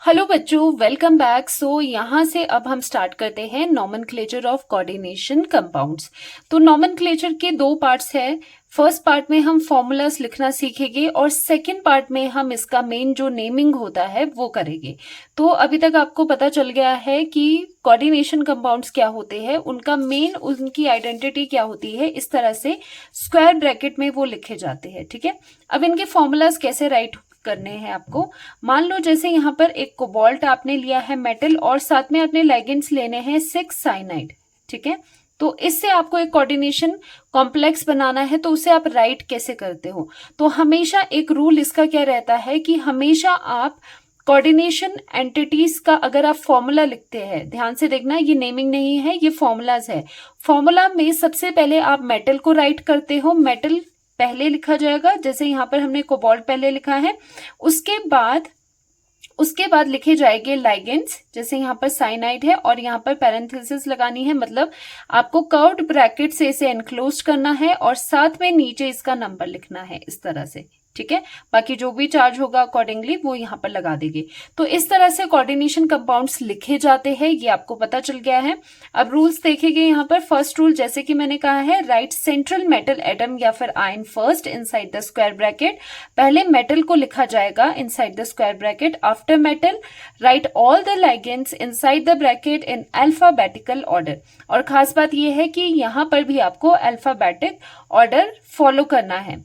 Hello बच्चों, welcome back. यहाँ से अब हम स्टार्ट करते हैं नॉमेनक्लेचर ऑफ कोऑर्डिनेशन कंपाउंड्स। तो नॉमेनक्लेचर के दो पार्ट्स है। फर्स्ट पार्ट में हम फॉर्मूलाज लिखना सीखेंगे और सेकंड पार्ट में हम इसका मेन जो नेमिंग होता है वो करेंगे। तो अभी तक आपको पता चल गया है कि कोऑर्डिनेशन कंपाउंड्स क्या होते हैं, उनका मेन, उनकी आइडेंटिटी क्या होती है। इस तरह से स्क्वायर ब्रैकेट में वो लिखे जाते हैं। ठीक है, अब इनके फॉर्मूलाज कैसे राइट करने हैं आपको। मान लो जैसे यहाँ पर एक कोबाल्ट आपने लिया है मेटल और साथ में अपने लिगेंड्स लेने हैं 6 साइनाइड। ठीक है, तो इससे आपको एक कोऑर्डिनेशन कॉम्प्लेक्स बनाना है, तो उसे आप राइट कैसे करते हो। तो हमेशा एक रूल इसका क्या रहता है कि हमेशा आप कोऑर्डिनेशन एंटिटीज का अगर आप फॉर्मूला लिखते हैं, ध्यान से देखना, ये नेमिंग नहीं है, ये फॉर्मूलाज है। फॉर्मूला में सबसे पहले आप मेटल को राइट करते हो, मेटल पहले लिखा जाएगा, जैसे यहाँ पर हमने कोबाल्ट पहले लिखा है। उसके बाद लिखे जाएंगे लाइगेंड्स, जैसे यहाँ पर साइनाइड है और यहाँ पर पैरेंथेसिस लगानी है, मतलब आपको कर्व्ड ब्रैकेट से इसे एनक्लोज करना है और साथ में नीचे इसका नंबर लिखना है इस तरह से। ठीक है, बाकी जो भी चार्ज होगा अकॉर्डिंगली वो यहाँ पर लगा देंगे। तो इस तरह से कोऑर्डिनेशन कंपाउंड्स लिखे जाते हैं, ये आपको पता चल गया है। अब रूल्स देखेंगे यहाँ पर। फर्स्ट रूल जैसे कि मैंने कहा है, राइट सेंट्रल मेटल एटम या फिर ion first inside the square bracket. पहले मेटल को लिखा जाएगा inside the square bracket. After metal right all the ligands inside the bracket in alphabetical order. और खास बात यह है कि यहाँ पर भी आपको अल्फाबेटिक ऑर्डर फॉलो करना है।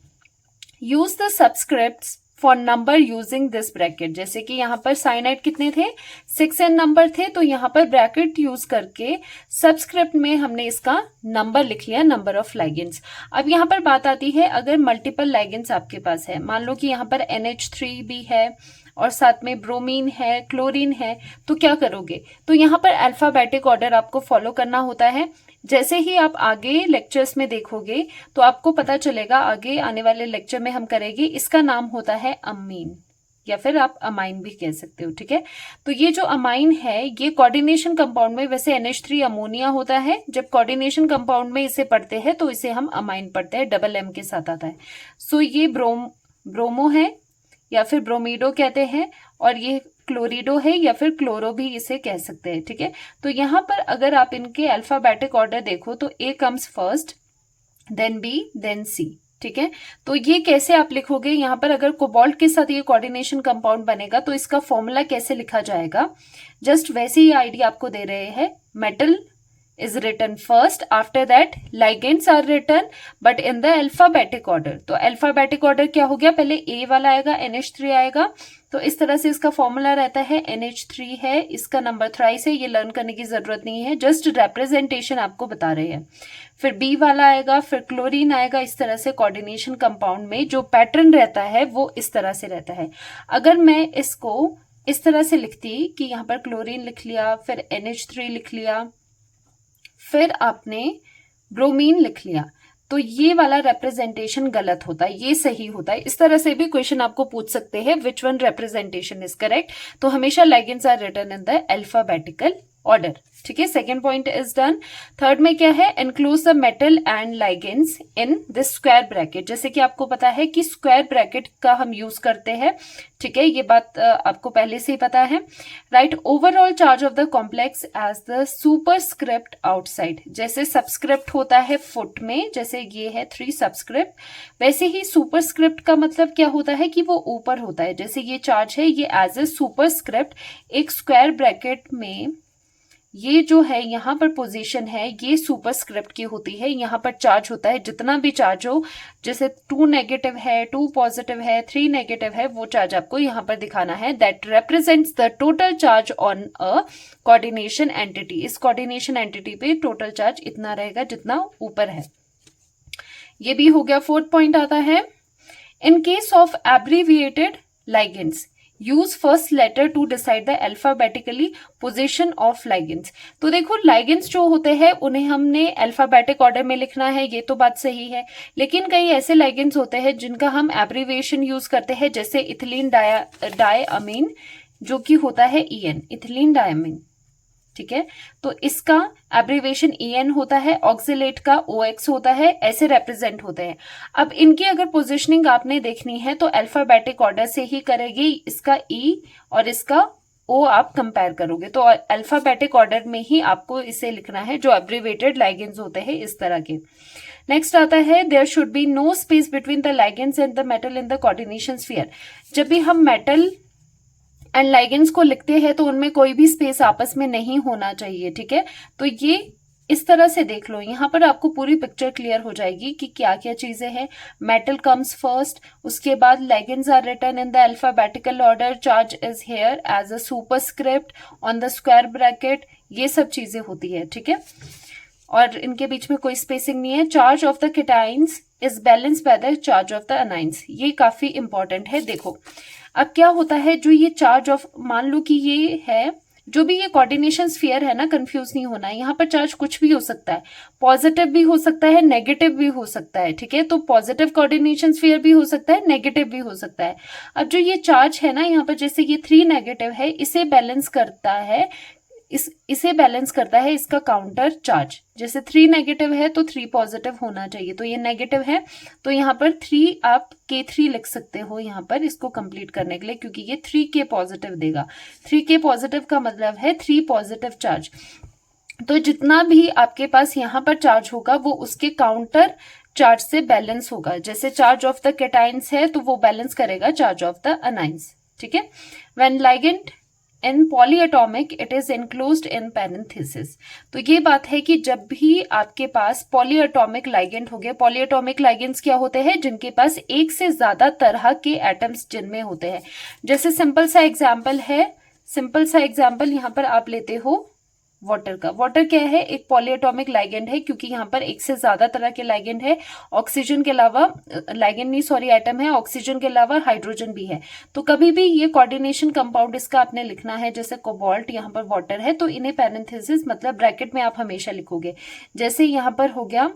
Use the subscripts for number using this bracket. जैसे कि यहाँ पर साइनाइड कितने थे, 6 एन नंबर थे, तो यहाँ पर ब्रैकेट यूज करके सबस्क्रिप्ट में हमने इसका नंबर लिख लिया, नंबर ऑफ लाइगेंड्स। अब यहाँ पर बात आती है, अगर मल्टीपल लाइगेंड्स आपके पास है, मान लो कि यहाँ पर NH3 भी है और साथ में ब्रोमीन है, क्लोरीन है, तो क्या करोगे। तो यहाँ पर अल्फाबेटिक ऑर्डर आपको फॉलो करना होता है। जैसे ही आप आगे लेक्चर्स में देखोगे तो आपको पता चलेगा, आगे आने वाले लेक्चर में हम करेंगे, इसका नाम होता है अमीन या फिर आप अमाइन भी कह सकते हो। ठीक है, तो ये जो अमाइन है ये कोऑर्डिनेशन कंपाउंड में, वैसे NH3 अमोनिया होता है, जब कोऑर्डिनेशन कंपाउंड में इसे पढ़ते हैं तो इसे हम अमाइन पढ़ते हैं, डबल M के साथ आता है। सो ये ब्रोमो है या फिर ब्रोमीडो कहते हैं, और ये क्लोरिडो है या फिर क्लोरो भी इसे कह सकते हैं। ठीक है, तो यहाँ पर अगर आप इनके अल्फाबेटिक ऑर्डर देखो तो A comes first, then B, then C। ठीक है, तो ये कैसे आप लिखोगे, यहाँ पर अगर कोबाल्ट के साथ ये कोऑर्डिनेशन कंपाउंड बनेगा तो इसका फॉर्मूला कैसे लिखा जाएगा, जस्ट वैसे ही आइडिया आपको दे रहे हैं। Metal is written first, after that ligands are written but in the alphabetic order। तो alphabetic order क्या हो गया, पहले A वाला आएगा, NH3 आएगा, तो इस तरह से इसका फॉर्मूला रहता है। NH3 है, इसका नंबर थ्राइस है, ये लर्न करने की जरूरत नहीं है, जस्ट रिप्रेजेंटेशन आपको बता रहे हैं। फिर B वाला आएगा, फिर क्लोरीन आएगा। इस तरह से कोऑर्डिनेशन कंपाउंड में जो पैटर्न रहता है वो इस तरह से रहता है। अगर मैं इसको इस तरह से लिखती कि यहाँ पर क्लोरीन लिख लिया, फिर NH3 लिख लिया, फिर आपने ब्रोमीन लिख लिया, तो ये वाला रिप्रेजेंटेशन गलत होता है, ये सही होता है। इस तरह से भी क्वेश्चन आपको पूछ सकते हैं, which one representation is correct. तो हमेशा ligands are written in the alphabetical order. ठीक है, second point is done. Third में क्या है, include the metal and ligands in this square bracket. जैसे कि आपको पता है कि स्क्वायर ब्रैकेट का हम यूज करते हैं। ठीक है, ये बात आपको पहले से ही पता है। Write overall charge of the complex as the superscript outside. जैसे सबस्क्रिप्ट होता है फुट में, जैसे ये है 3 सबस्क्रिप्ट, वैसे ही सुपरस्क्रिप्ट का मतलब क्या होता है कि वो ऊपर होता है। जैसे ये चार्ज है, ये एज ए सुपरस्क्रिप्ट एक स्क्वायर ब्रैकेट में, ये जो है यहाँ पर पोजीशन है, ये सुपरस्क्रिप्ट की होती है। यहाँ पर चार्ज होता है, जितना भी चार्ज हो, जैसे 2 नेगेटिव है, 2 पॉजिटिव है, 3 नेगेटिव है, वो चार्ज आपको यहाँ पर दिखाना है। That represents the total charge on a coordination entity. इस कोऑर्डिनेशन एंटिटी पे टोटल चार्ज इतना रहेगा जितना ऊपर है। ये भी हो गया। फोर्थ पॉइंट आता है, in case of abbreviated ligands use first letter to decide the alphabetically position of ligands. तो देखो, लाइगेंड्स जो होते हैं उन्हें हमने अल्फाबेटिक ऑर्डर में लिखना है, ये तो बात सही है, लेकिन कई ऐसे लाइगेंड्स होते हैं जिनका हम एब्रीविएशन यूज करते हैं, जैसे इथिलीन डायअमीन जो कि होता है EN, इथिलीन डायअमीन। ठीक है। तो इसका एब्रीवेशन EN होता है, ऑक्सिलेट का OX होता है, ऐसे रिप्रेजेंट होते हैं। अब इनकी अगर पोजिशनिंग आपने देखनी है तो अल्फाबेटिक ऑर्डर से ही करेगी, इसका E और इसका O आप कंपेयर करोगे तो अल्फाबेटिक ऑर्डर में ही आपको इसे लिखना है, जो एब्रीवेटेड लाइगेंड्स होते हैं इस तरह के। नेक्स्ट आता है there should be no space between the ligands and the metal in the coordination sphere. जब भी हम मेटल एंड लाइगेंड्स को लिखते हैं तो उनमें कोई भी स्पेस आपस में नहीं होना चाहिए, ठीक है। तो ये इस तरह से देख लो, यहाँ पर आपको पूरी पिक्चर क्लियर हो जाएगी कि क्या क्या चीजें हैं। मेटल कम्स फर्स्ट, उसके बाद ligands are written in the alphabetical order, charge is here as a superscript on the square bracket, ये सब चीजें होती है, ठीक है। और इनके बीच में कोई स्पेसिंग नहीं है। Charge of the cations is balance by the charge of the anions, ये काफी इंपॉर्टेंट है। देखो अब क्या होता है, जो ये चार्ज ऑफ, मान लो कि ये है, जो भी ये कोऑर्डिनेशन स्फीयर है ना, कंफ्यूज नहीं होना है, यहाँ पर चार्ज कुछ भी हो सकता है, पॉजिटिव भी हो सकता है, नेगेटिव भी हो सकता है, ठीक है। तो पॉजिटिव कोऑर्डिनेशन स्फीयर भी हो सकता है, नेगेटिव भी हो सकता है। अब जो ये चार्ज है ना यहाँ पर, जैसे ये 3 नेगेटिव है, इसे बैलेंस करता है, इसे बैलेंस करता है इसका काउंटर चार्ज। जैसे 3 नेगेटिव है तो 3 पॉजिटिव होना चाहिए, तो ये नेगेटिव है तो यहाँ पर 3 आप K3 लिख सकते हो यहाँ पर इसको कंप्लीट करने के लिए, क्योंकि ये 3K पॉजिटिव देगा। 3K पॉजिटिव का मतलब है 3 पॉजिटिव चार्ज। तो जितना भी आपके पास यहाँ पर चार्ज होगा वो उसके काउंटर चार्ज से बैलेंस होगा। जैसे चार्ज ऑफ द केटाइंस है तो वो बैलेंस करेगा चार्ज ऑफ द अनाइंस, ठीक है। When ligand in polyatomic it is enclosed in parenthesis. तो ये बात है कि जब भी आपके पास पॉलीएटॉमिक लाइगेंड हो गए, पॉलीएटॉमिक लाइगेंड्स क्या होते हैं, जिनके पास एक से ज्यादा तरह के एटम्स जिनमें होते हैं। जैसे सिंपल सा एग्जाम्पल यहाँ पर आप लेते हो वाटर का। वाटर क्या है, एक पॉलीएटॉमिक लाइगेंड है, क्योंकि यहाँ पर एक से ज्यादा तरह के लाइगेंड है। ऑक्सीजन के अलावा, लाइगेंड नहीं सॉरी एटम है, ऑक्सीजन के अलावा हाइड्रोजन भी है। तो कभी भी ये कोऑर्डिनेशन कंपाउंड इसका आपने लिखना है, जैसे कोबाल्ट, यहाँ पर वाटर है, तो इन्हें पैरेंथेसिस मतलब ब्रैकेट में आप हमेशा लिखोगे। जैसे यहाँ पर हो गया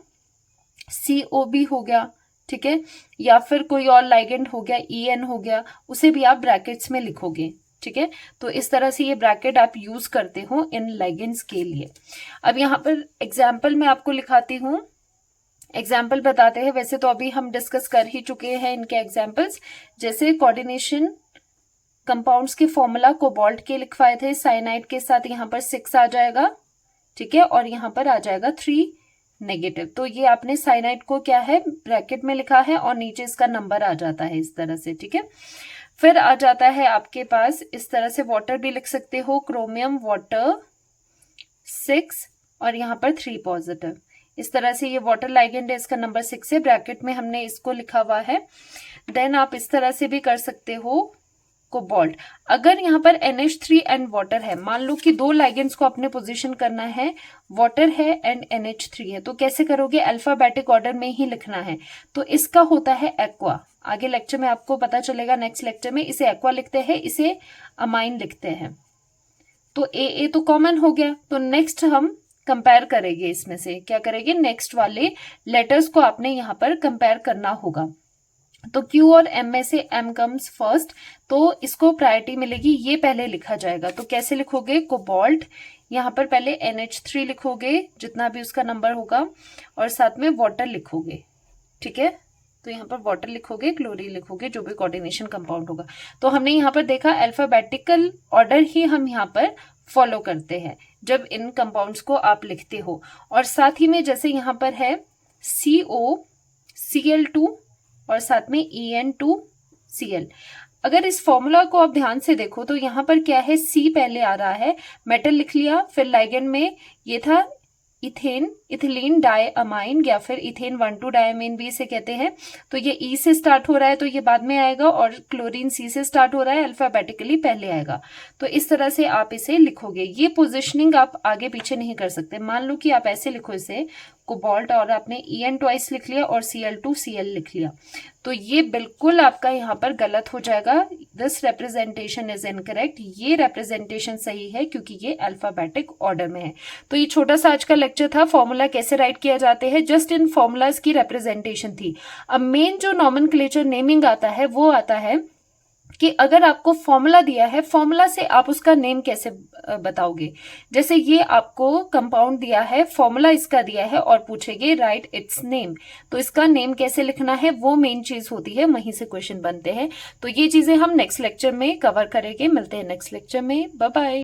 COB हो गया, ठीक है, या फिर कोई और लाइगेंड हो गया, EN हो गया, उसे भी आप ब्रैकेट्स में लिखोगे, ठीक है। तो इस तरह से ये ब्रैकेट आप यूज करते हो इन लाइगेंड्स के लिए। अब यहाँ पर एग्जाम्पल मैं आपको लिखाती हूँ, एग्जाम्पल बताते हैं। वैसे तो अभी हम डिस्कस कर ही चुके हैं इनके एग्जाम्पल्स। जैसे कोऑर्डिनेशन कंपाउंड्स के फॉर्मूला कोबाल्ट के लिखवाए थे, साइनाइड के साथ यहाँ पर 6 आ जाएगा, ठीक है, और यहाँ पर आ जाएगा 3 नेगेटिव। तो ये आपने साइनाइड को क्या है ब्रैकेट में लिखा है और नीचे इसका नंबर आ जाता है इस तरह से, ठीक है। फिर आ जाता है आपके पास इस तरह से, वाटर भी लिख सकते हो, क्रोमियम वाटर 6 और यहाँ पर 3 पॉजिटिव। इस तरह से ये वाटर लाइगेंड है, इसका नंबर 6 है, ब्रैकेट में हमने इसको लिखा हुआ है। देन आप इस तरह से भी कर सकते हो कोबाल्ट। अगर यहाँ पर NH3 एंड वाटर है, मान लो कि 2 लाइगेंड्स को अपने पोजीशन करना है, वाटर है एंड NH3 है, तो कैसे करोगे, अल्फाबेटिक ऑर्डर में ही लिखना है। तो इसका होता है एक्वा, आगे लेक्चर में आपको पता चलेगा, नेक्स्ट लेक्चर में। इसे एक्वा लिखते हैं, इसे अमाइन लिखते हैं। तो AA तो कॉमन हो गया, तो नेक्स्ट हम कंपेयर करेंगे, इसमें से क्या करेंगे, नेक्स्ट वाले लेटर्स को आपने यहाँ पर कंपेयर करना होगा। तो Q और M में से M कम्स फर्स्ट, तो इसको प्रायोरिटी मिलेगी, ये पहले लिखा जाएगा। तो कैसे लिखोगे, कोबाल्ट, यहाँ पर पहले NH3 लिखोगे जितना भी उसका नंबर होगा, और साथ में वाटर लिखोगे, ठीक है। तो यहाँ पर वाटर लिखोगे, क्लोरीन लिखोगे, जो भी कोऑर्डिनेशन कंपाउंड होगा। तो हमने यहाँ पर देखा अल्फाबेटिकल ऑर्डर ही हम यहाँ पर फॉलो करते हैं जब इन कंपाउंड्स को आप लिखते हो। और साथ ही में जैसे यहाँ पर है COCl2 और साथ में EN2Cl। अगर इस फॉर्मूला को आप ध्यान से देखो तो यहाँ पर क्या है, C पहले आ रहा है, मेटल लिख लिया, फिर लाइगेंड में ये था इथिलीन डाइअमाइन या फिर इथेन 1,2 डाइअमाइन भी इसे कहते हैं। तो ये E से स्टार्ट हो रहा है तो ये बाद में आएगा, और क्लोरीन C से स्टार्ट हो रहा है, अल्फाबेटिकली पहले आएगा। तो इस तरह से आप इसे लिखोगे। ये पोजिशनिंग आप आगे पीछे नहीं कर सकते। मान लो कि आप ऐसे लिखो इसे, कोबाल्ट, और आपने EN ट्वाइस लिख लिया और Cl2Cl लिख लिया, तो ये बिल्कुल आपका यहाँ पर गलत हो जाएगा। This representation is incorrect. ये रिप्रेजेंटेशन सही है क्योंकि ये अल्फाबेटिक ऑर्डर में है। तो ये छोटा सा आज का लेक्चर था, फॉर्मूला कैसे राइट किया जाते हैं, जस्ट इन फॉर्मूलाज की रिप्रेजेंटेशन थी। अब मेन जो नॉमेनक्लेचर नेमिंग आता है वो आता है कि अगर आपको फॉर्मूला दिया है, फॉर्मूला से आप उसका नेम कैसे बताओगे। जैसे ये आपको कंपाउंड दिया है, फॉर्मूला इसका दिया है और पूछेगे राइट इट्स नेम, तो इसका नेम कैसे लिखना है वो मेन चीज होती है, वहीं से क्वेश्चन बनते हैं। तो ये चीजें हम नेक्स्ट लेक्चर में कवर करेंगे। मिलते हैं नेक्स्ट लेक्चर में, बाय बाय।